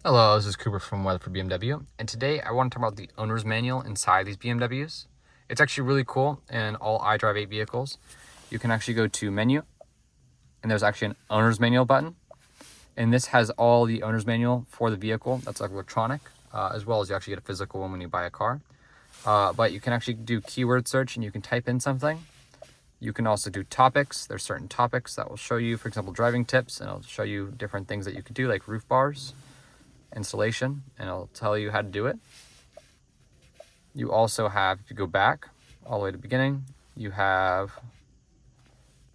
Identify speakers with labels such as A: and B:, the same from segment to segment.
A: Hello, this is Cooper from Weather for BMW, and today I want to talk about the owner's manual inside these BMWs. It's actually really cool in all iDrive 8 vehicles. You can actually go to menu, and there's actually an owner's manual button, and this has all the owner's manual for the vehicle. That's like electronic, as well as you actually get a physical one when you buy a car. But you can actually do keyword search, and you can type in something. You can also do topics. There's certain topics that will show you, for example, driving tips, and it'll show you different things that you could do, like roof bars, installation, and it'll tell you how to do it. You also have, if you go back all the way to the beginning, you have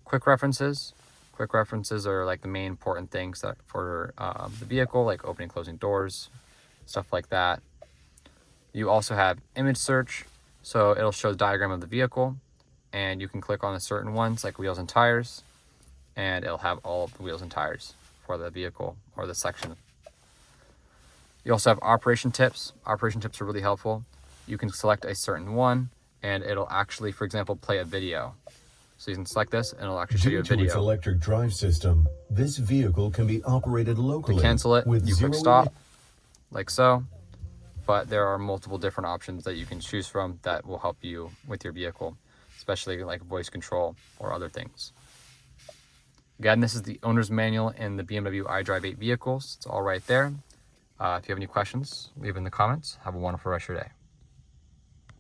A: quick references. Quick references are like the main important things that for the vehicle, like opening, closing doors, stuff like that. You also have image search, so it'll show the diagram of the vehicle, and you can click on the certain ones like wheels and tires, and it'll have all of the wheels and tires for the vehicle or the section. You also have operation tips. Operation tips are really helpful. You can select a certain one and it'll actually, for example, play a video. So you can select this and it'll actually show you a video.
B: Due to its electric drive system, this vehicle can be operated locally.
A: To cancel it,
B: with
A: you click stop, like so. But there are multiple different options that you can choose from that will help you with your vehicle, especially like voice control or other things. Again, this is the owner's manual in the BMW iDrive 8 vehicles. It's all right there. If you have any questions, leave in the comments. Have a wonderful rest of your day.